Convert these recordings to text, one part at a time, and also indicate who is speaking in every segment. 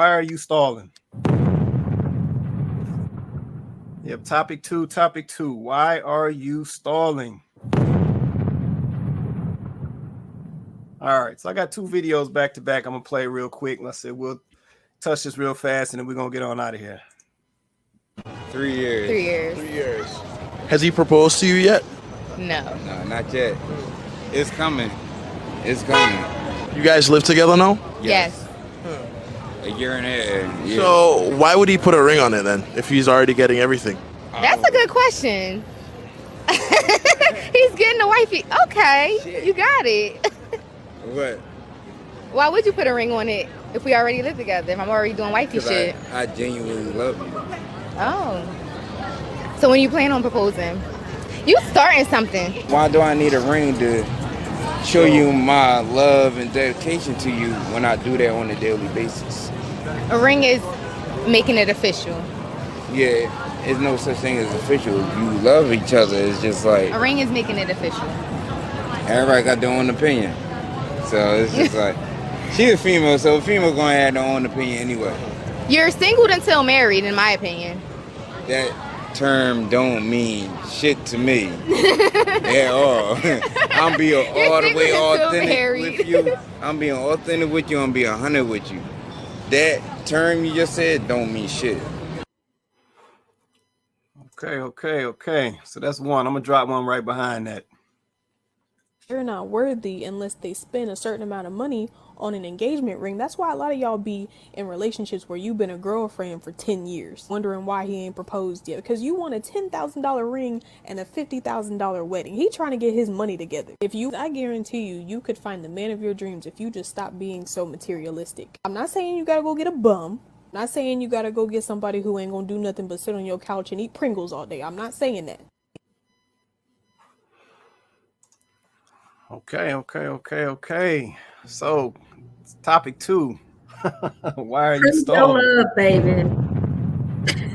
Speaker 1: Why are you stalling? Yep, topic two. Why are you stalling? All right, so I got two videos back to back. I'm gonna play real quick. Let's say we'll touch this real fast, and then we're gonna get on out of here.
Speaker 2: 3 years.
Speaker 3: 3 years.
Speaker 4: 3 years.
Speaker 5: Has he proposed to you yet?
Speaker 3: No.
Speaker 2: No, not yet. It's coming. It's coming.
Speaker 5: You guys live together now?
Speaker 3: Yes.
Speaker 2: A year and a half. Yeah.
Speaker 5: So why would he put a ring on it then if he's already getting everything?
Speaker 3: That's a good question. He's getting a wifey. Okay,
Speaker 2: Shit.
Speaker 3: you got it.
Speaker 2: What?
Speaker 3: Why would you put a ring on it if we already live together? If I'm already doing wifey
Speaker 2: Because
Speaker 3: shit.
Speaker 2: I genuinely love you.
Speaker 3: Oh. So when you plan on proposing, you starting something.
Speaker 2: Why do I need a ring to show you my love and dedication to you when I do that on a daily basis?
Speaker 3: A ring is making it official.
Speaker 2: Yeah, there's no such thing as official. You love each other. It's just like
Speaker 3: A ring is making it official.
Speaker 2: everybody got their own opinion. So it's just like she's a female, so a female gonna have their own opinion anyway.
Speaker 3: You're single until married, in my opinion.
Speaker 2: That term don't mean shit to me at all. I'm being all the way
Speaker 3: single until
Speaker 2: authentic
Speaker 3: married.
Speaker 2: with you. I'm being authentic with you. I'm being 100 with you. That term you just said don't mean shit.
Speaker 1: Okay. So that's one. I'm gonna drop one right behind that.
Speaker 4: They're not worthy unless they spend a certain amount of money on an engagement ring. That's why a lot of y'all be in relationships where you've been a girlfriend for 10 years, wondering why he ain't proposed yet. Because you want a $10,000 ring and a $50,000 wedding. He trying to get his money together. I guarantee you could find the man of your dreams if you just stop being so materialistic. I'm not saying you gotta go get a bum. I'm not saying you gotta go get somebody who ain't gonna do nothing but sit on your couch and eat Pringles all day. I'm not saying that.
Speaker 1: Okay. So, topic two. Why are you
Speaker 6: Prove your
Speaker 1: stalling?
Speaker 6: love, baby.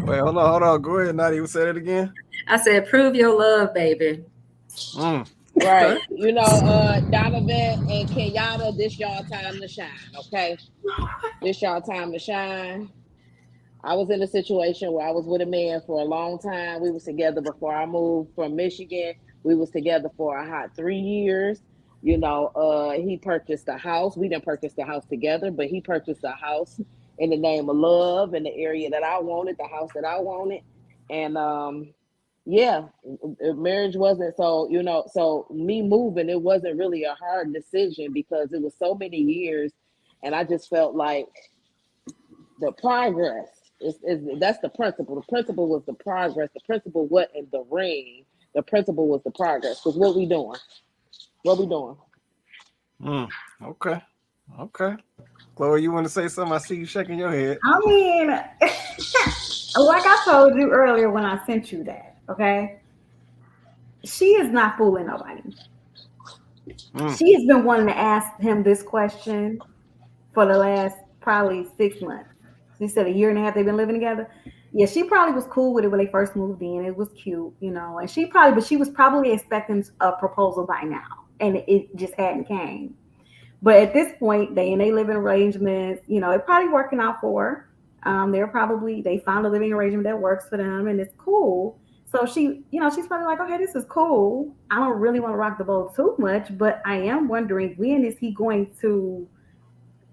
Speaker 1: Wait, hold on. Go ahead, Nadia. Say it again.
Speaker 6: I said, prove your love, baby.
Speaker 7: Right. You know, Donovan and Kenyatta, this y'all time to shine, okay? This y'all time to shine. I was in a situation where I was with a man for a long time. We was together before I moved from Michigan. We was together for a hot 3 years. You know, he purchased a house. We didn't purchase the house together, but he purchased a house in the name of love in the area that I wanted, the house that I wanted. And yeah, marriage wasn't so, you know, so me moving, it wasn't really a hard decision because it was so many years. And I just felt like the progress that's the principle. The principle was the progress. The principle wasn't the ring. The principle was the progress. Because what we doing?
Speaker 1: Okay. Chloe, you want to say something? I see you shaking your head.
Speaker 8: I mean, like I told you earlier when I sent you that, okay? She is not fooling nobody. She has been wanting to ask him this question for the last probably 6 months. She said a year and a half they've been living together. Yeah, she probably was cool with it when they first moved in. It was cute, you know, and she was probably expecting a proposal by now, and it just hadn't came. But at this point, they living arrangements, you know, it probably working out for her. They found a living arrangement that works for them and it's cool. So she, you know, she's probably like, okay, this is cool. I don't really want to rock the boat too much, but I am wondering when is he going to,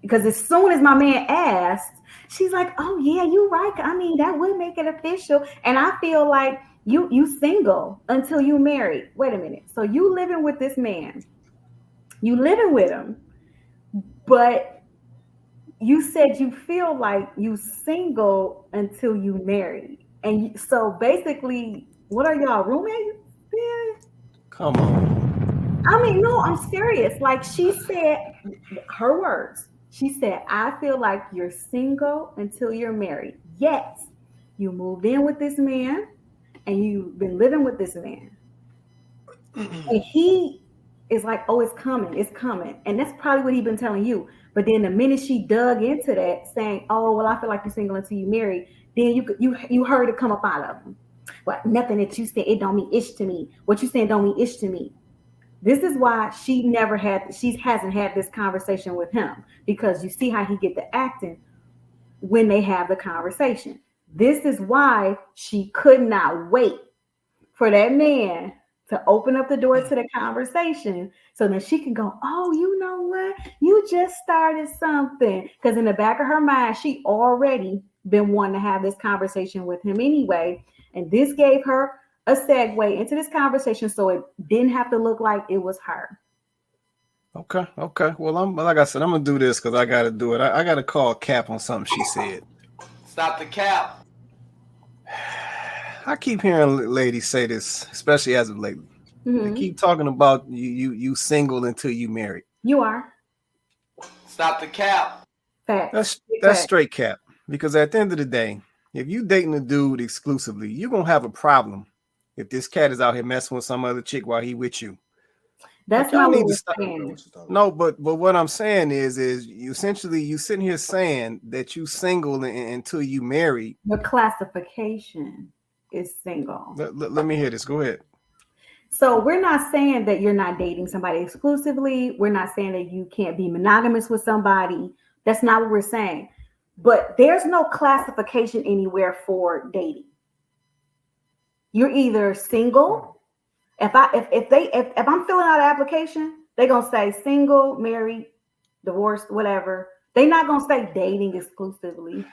Speaker 8: because as soon as my man asked, she's like, oh yeah, you're right. I mean, that would make it official. And I feel like you single until you married. Wait a minute. So you living with this man, you living with him, but you said you feel like you single until you married. And so basically, what are y'all, roommates? Yeah.
Speaker 1: Come on.
Speaker 8: I mean, no, I'm serious. Like she said, her words, she said, I feel like you're single until you're married. Yet you moved in with this man and you've been living with this man. And he is like, oh, it's coming. And that's probably what he's been telling you. But then the minute she dug into that, saying, oh, well, I feel like you're single until you married, then you heard it come up out of him. Well, nothing that you said, it don't mean ish to me. What you saying don't mean ish to me. This is why she hasn't had this conversation with him, because you see how he get the acting. when they have the conversation. This is why she could not wait for that man to open up the door to the conversation so that she can go, oh, you know what? You just started something. Because in the back of her mind, she already been wanting to have this conversation with him anyway. And this gave her a segue into this conversation so it didn't have to look like it was her.
Speaker 1: Okay. Well, like I said, I'm gonna do this because I gotta do it. I gotta call Cap on something she said.
Speaker 9: Stop the cap.
Speaker 1: I keep hearing ladies say this, especially as of lately. They keep talking about you single until you married.
Speaker 8: You are.
Speaker 9: Stop the cap.
Speaker 8: Facts.
Speaker 1: That's straight cap. Because at the end of the day, if you dating a dude exclusively, you're gonna have a problem if this cat is out here messing with some other chick while he with you.
Speaker 8: That's
Speaker 1: y'all
Speaker 8: not
Speaker 1: need
Speaker 8: what
Speaker 1: to
Speaker 8: we're
Speaker 1: stop.
Speaker 8: saying.
Speaker 1: No, but what I'm saying is you essentially you sitting here saying that you single until you married.
Speaker 8: The classification is single.
Speaker 1: Let me hear this. Go ahead.
Speaker 8: So we're not saying that you're not dating somebody exclusively. We're not saying that you can't be monogamous with somebody. That's not what we're saying. But there's no classification anywhere for dating. You're either single. If I'm filling out an application, they're gonna say single, married, divorced, whatever. They're not gonna say dating exclusively.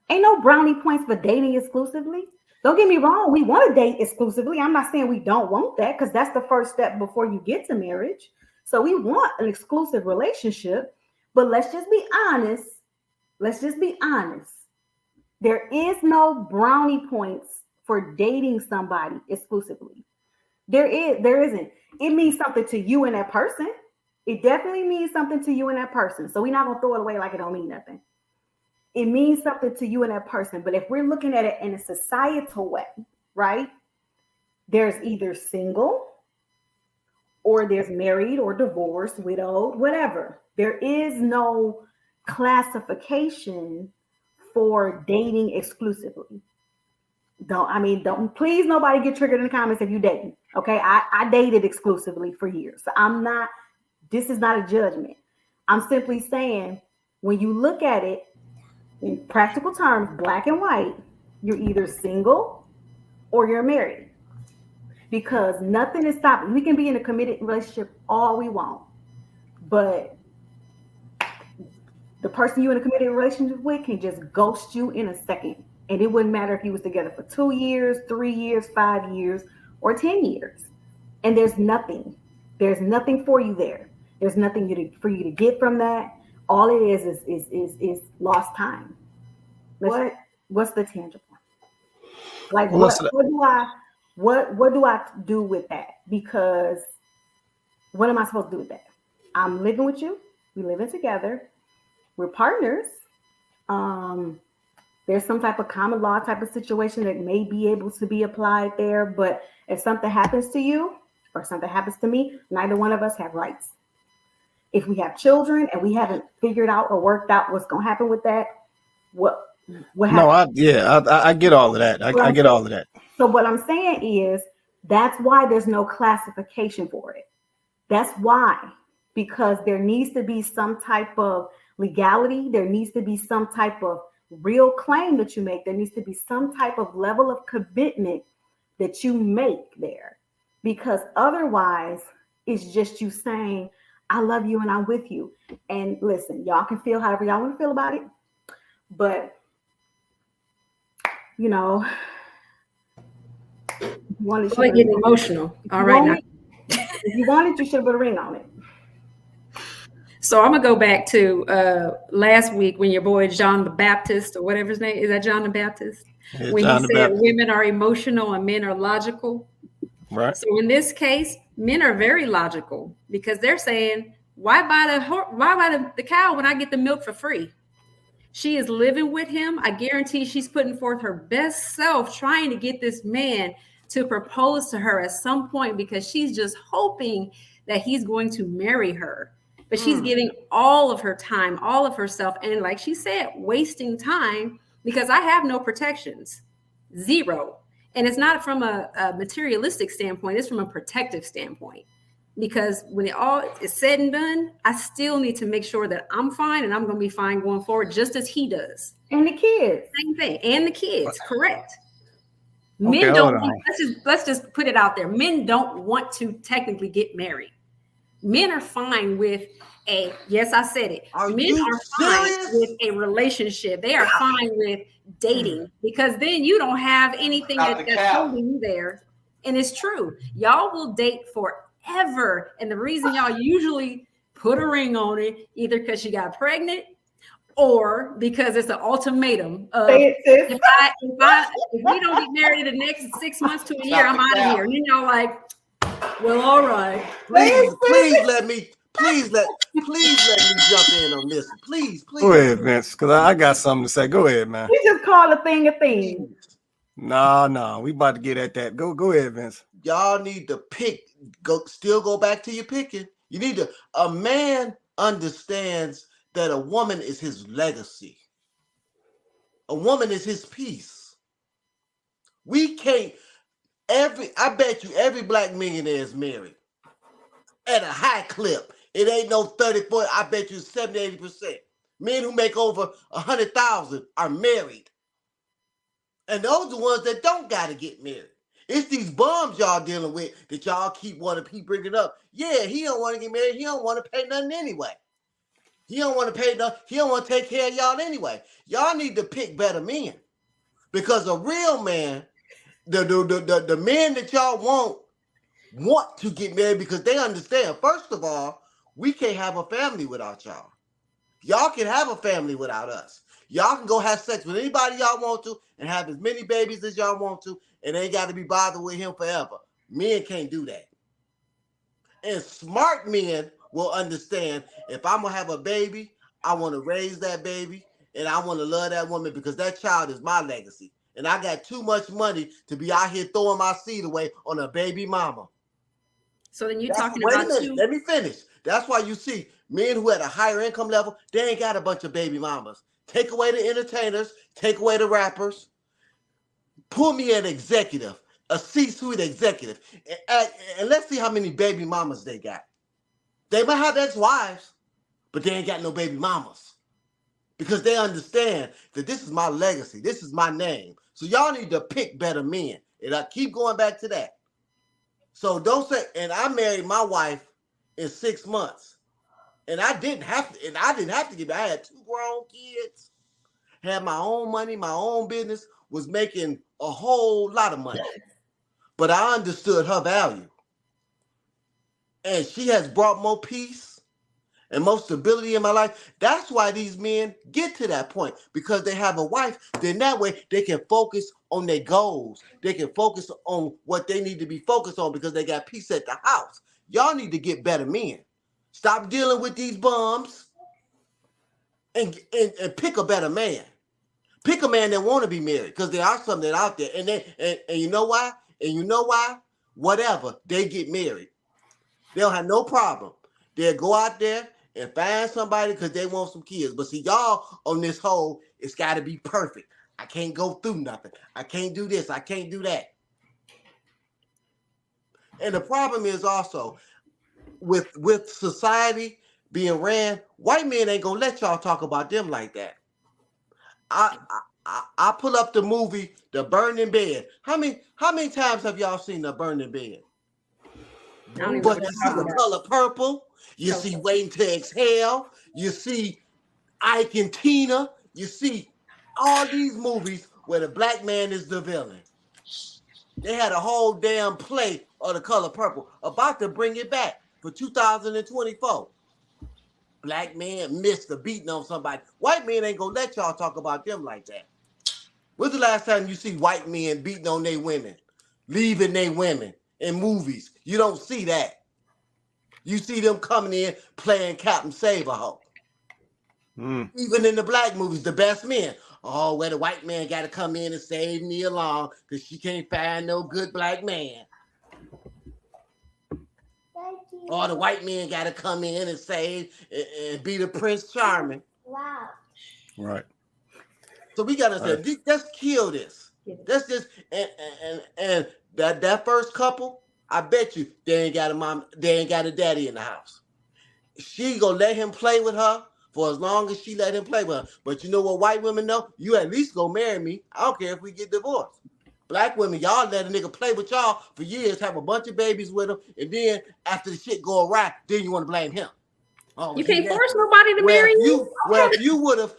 Speaker 8: Ain't no brownie points for dating exclusively. Don't get me wrong, we want to date exclusively. I'm not saying we don't want that because that's the first step before you get to marriage. So we want an exclusive relationship, but let's just be honest. There is no brownie points for dating somebody exclusively. There isn't. It means something to you and that person. It definitely means something to you and that person. So we're not gonna throw it away like it don't mean nothing. It means something to you and that person. But if we're looking at it in a societal way, right? There's either single or there's married or divorced, widowed, whatever. There is no classification for dating exclusively. Don't please nobody get triggered in the comments if you dating. Okay. I dated exclusively for years. So this is not a judgment. I'm simply saying when you look at it in practical terms, black and white, you're either single or you're married. Because nothing is stopping. We can be in a committed relationship all we want, but the person you're in a committed relationship with can just ghost you in a second. And it wouldn't matter if you was together for 2 years, 3 years, 5 years, or 10 years. And there's nothing for you there. There's nothing for you to get from that. All it is lost time. What's the tangible? Like what do I do with that? Because what am I supposed to do with that? I'm living with you. We living together. We're partners. There's some type of common law type of situation that may be able to be applied there. But if something happens to you or something happens to me, neither one of us have rights. If we have children and we haven't figured out or worked out what's going to happen with that, what happens?
Speaker 1: No, I get all of that. I get all of that.
Speaker 8: So what I'm saying is that's why there's no classification for it. That's why, because there needs to be some type of legality. There needs to be some type of real claim that you make. There needs to be some type of level of commitment that you make there, because otherwise it's just you saying, I love you and I'm with you. And listen, y'all can feel however y'all want to feel about it. But, you know,
Speaker 6: getting emotional. All right.
Speaker 8: If you wanted, you should put a ring on it.
Speaker 6: So I'm gonna go back to last week when your boy John the Baptist, or whatever his name is, that John the Baptist, when he said women are emotional and men are logical.
Speaker 1: Right.
Speaker 6: So in this case, men are very logical because they're saying, why buy the cow when I get the milk for free? She is living with him. I guarantee she's putting forth her best self trying to get this man to propose to her at some point because she's just hoping that he's going to marry her. But she's giving all of her time, all of herself. And like she said, wasting time because I have no protections, zero. And it's not from a materialistic standpoint. It's from a protective standpoint. because when it all is said and done, I still need to make sure that I'm fine and I'm going to be fine going forward, just as he does.
Speaker 8: And the kids.
Speaker 6: Same thing. And the kids, correct.
Speaker 1: Okay,
Speaker 6: Men
Speaker 1: hold
Speaker 6: don't
Speaker 1: on.
Speaker 6: want, let's just put it out there. Men don't want to technically get married. Men are fine with yes, I said it. Men are fine with a relationship. They are fine with dating, because then you don't have anything that's holding you there. And it's true. Y'all will date forever. And the reason y'all usually put a ring on it, either because she got pregnant or because it's an ultimatum of if we don't get married in the next 6 months to a year, I'm out of here. And then y'all like, well, all right.
Speaker 10: Please let me jump in on this. Please.
Speaker 1: Go ahead, Vince, because I got something to say. Go ahead, man.
Speaker 8: We just call a thing a thing.
Speaker 1: No, we about to get at that. Go ahead, Vince.
Speaker 10: Y'all need to go back to your picking. You need to, a man understands that a woman is his legacy. A woman is his peace. We can't, I bet you every black millionaire is married at a high clip. It ain't no 34, I bet you 70, 80%. Men who make over 100,000 are married. And those are the ones that don't got to get married. It's these bums y'all dealing with that y'all keep bringing up. Yeah, he don't want to get married. He don't want to pay nothing anyway. He don't want to pay nothing. He don't want to take care of y'all anyway. Y'all need to pick better men, because a real man, the men that y'all want to get married, because they understand. First of all, we can't have a family without y'all. Y'all can have a family without us. Y'all can go have sex with anybody y'all want to and have as many babies as y'all want to, and ain't got to be bothered with him forever. Men can't do that. And smart men will understand, if I'm going to have a baby, I want to raise that baby, and I want to love that woman, because that child is my legacy. And I got too much money to be out here throwing my seed away on a baby mama.
Speaker 6: So then you're talking about
Speaker 10: Let me finish. That's why you see men who at a higher income level, they ain't got a bunch of baby mamas. Take away the entertainers, take away the rappers. Pull me an executive, a C-suite executive, and let's see how many baby mamas they got. They might have ex-wives, but they ain't got no baby mamas, because they understand that this is my legacy. This is my name. So y'all need to pick better men. And I keep going back to that. So don't say, and I married my wife in 6 months. And I didn't have to get married. I had 2 grown kids, had my own money, my own business, was making a whole lot of money. But I understood her value. And she has brought more peace and more stability in my life. That's why these men get to that point, because they have a wife. Then that way they can focus on their goals. They can focus on what they need to be focused on, because they got peace at the house. Y'all need to get better men. Stop dealing with these bums and pick a better man. Pick a man that want to be married, because there are some that out there. And you know why? Whatever, they get married. They'll have no problem. They'll go out there and find somebody because they want some kids. But see, y'all on this whole, it's got to be perfect. I can't go through nothing. I can't do this. I can't do that. And the problem is also with society being ran, white men ain't gonna let y'all talk about them like that. I pull up the movie The Burning Bed. How many times have y'all seen The Burning Bed? But you see The Color Purple. You see Waiting to Exhale. You see Ike and Tina. You see all these movies where the black man is the villain. They had a whole damn play of The Color Purple, about to bring it back for 2024. Black man missed the beating on somebody. White men ain't gonna let y'all talk about them like that. When's the last time you see white men beating on their women, leaving their women in movies? You don't see that. You see them coming in playing Captain Save-A-Ho. Even in the black movies, the best men. Oh, where the white man got to come in and save me along because she can't find no good black man. Or the white man got to come in and save and be the Prince Charming.
Speaker 8: Wow.
Speaker 1: Right.
Speaker 10: So we got to say, let's kill this. Let's just, and that first couple, I bet you they ain't got a mom, they ain't got a daddy in the house. She gonna let him play with her for as long as she let him play with her. But you know what white women know? You at least gonna marry me. I don't care if we get divorced. Black women, y'all let a nigga play with y'all for years, have a bunch of babies with him, and then after the shit go awry, then you want to blame him. Oh,
Speaker 6: You can't force nobody to marry you.
Speaker 10: Well, if you would have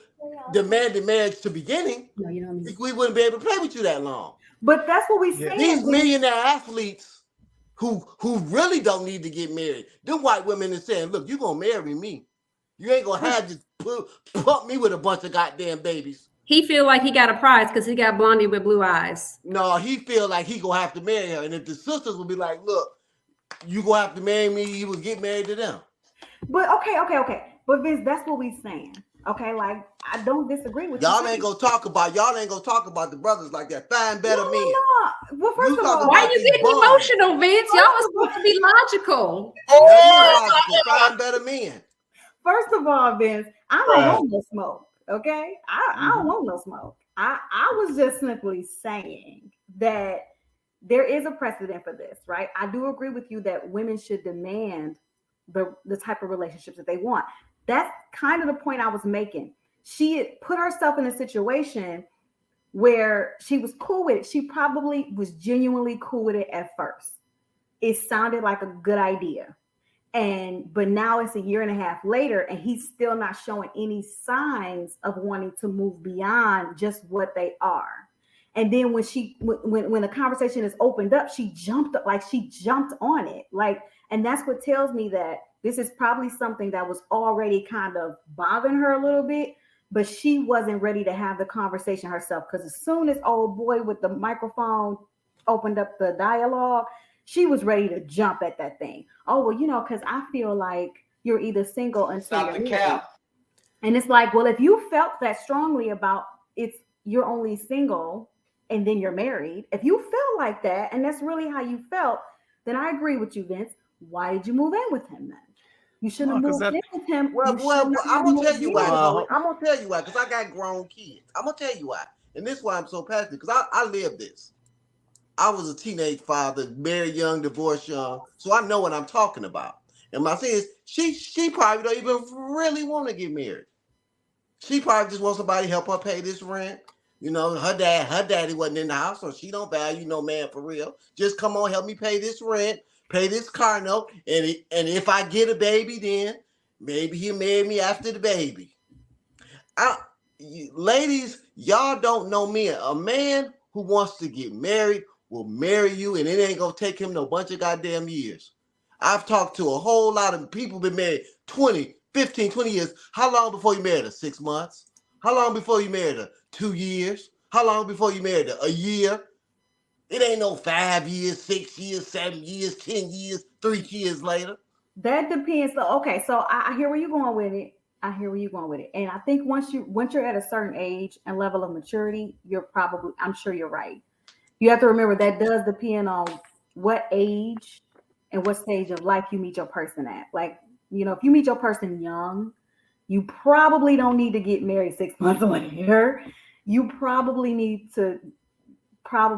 Speaker 10: demanded marriage to beginning,
Speaker 6: No, you don't mean.
Speaker 10: we wouldn't be able to play with you that long.
Speaker 8: But that's what we say.
Speaker 10: These millionaire athletes who really don't need to get married, them white women are saying, look, you gonna marry me. You ain't gonna have to pump me with a bunch of goddamn babies.
Speaker 6: He feel like he got a prize because he got blondie with blue eyes.
Speaker 10: No, he feel like he gonna have to marry her. And if the sisters would be like, look, you gonna have to marry me, he would get married to them.
Speaker 8: But okay. But Vince, that's what we saying. Okay, like I don't disagree with
Speaker 10: y'all.
Speaker 8: You
Speaker 10: Ain't gonna talk about the brothers like that. Find better men.
Speaker 8: No. Well, first of all,
Speaker 6: why you getting emotional, Vince? Y'all was supposed to be logical.
Speaker 10: Find better men.
Speaker 8: First of all, Vince, I don't want no smoke. Okay, I don't want no smoke. I was just simply saying that there is a precedent for this, right? I do agree with you that women should demand the type of relationships that they want. That's kind of the point I was making. She had put herself in a situation where she was cool with it. She probably was genuinely cool with it at first. It sounded like a good idea. But now it's a year and a half later, and he's still not showing any signs of wanting to move beyond just what they are. And then when the conversation is opened up, she jumped on it. And that's what tells me that this is probably something that was already kind of bothering her a little bit, but she wasn't ready to have the conversation herself. Because as soon as old boy with the microphone opened up the dialogue, she was ready to jump at that thing. Oh, well, because I feel like you're either single until
Speaker 9: Stop
Speaker 8: you're
Speaker 9: the
Speaker 8: married.
Speaker 9: cap.
Speaker 8: And it's like, well, if you felt that strongly about you're only single and then you're married, if you feel like that, and that's really how you felt, then I agree with you, Vince. Why did you move in with him then? You shouldn't have moved in with him.
Speaker 10: Well, I'm gonna tell you why. I'm gonna tell you why, because I got grown kids. I'm gonna tell you why, and this is why I'm so passionate, because I lived this. I was a teenage father, married young, divorced young, so I know what I'm talking about. And my thing is, she probably don't even really want to get married. She probably just wants somebody to help her pay this rent. Her daddy wasn't in the house, so she don't value no man for real. Just come on, help me pay this rent, pay this car note, and if I get a baby, then maybe he'll marry me after the baby. Ladies, y'all don't know men. A man who wants to get married will marry you, and it ain't gonna take him no bunch of goddamn years. I've talked to a whole lot of people been married 20, 15, 20 years. How long before you married her? 6 months? How long before you married her? 2 years? How long before you married her? A year? It ain't no 5 years, 6 years, 7 years, 10 years, 3 years later.
Speaker 8: That depends. Okay, so I hear where you're going with it. And I think once you're at a certain age and level of maturity, I'm sure you're right. You have to remember that does depend on what age and what stage of life you meet your person at. Like, if you meet your person young, you probably don't need to get married 6 months later. You probably need to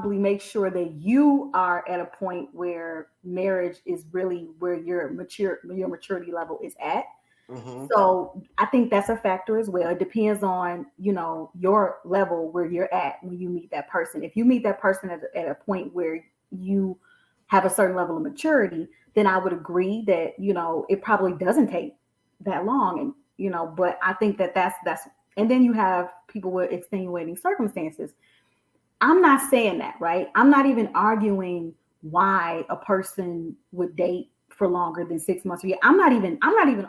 Speaker 8: make sure that you are at a point where marriage is really where your maturity level is at. Mm-hmm. So I think that's a factor as well. It depends on, your level where you're at when you meet that person. If you meet that person at a point where you have a certain level of maturity, then I would agree that, it probably doesn't take that long. And, but I think that's, and then you have people with extenuating circumstances. I'm not saying that, right? I'm not even arguing why a person would date for longer than 6 months. I'm not even arguing.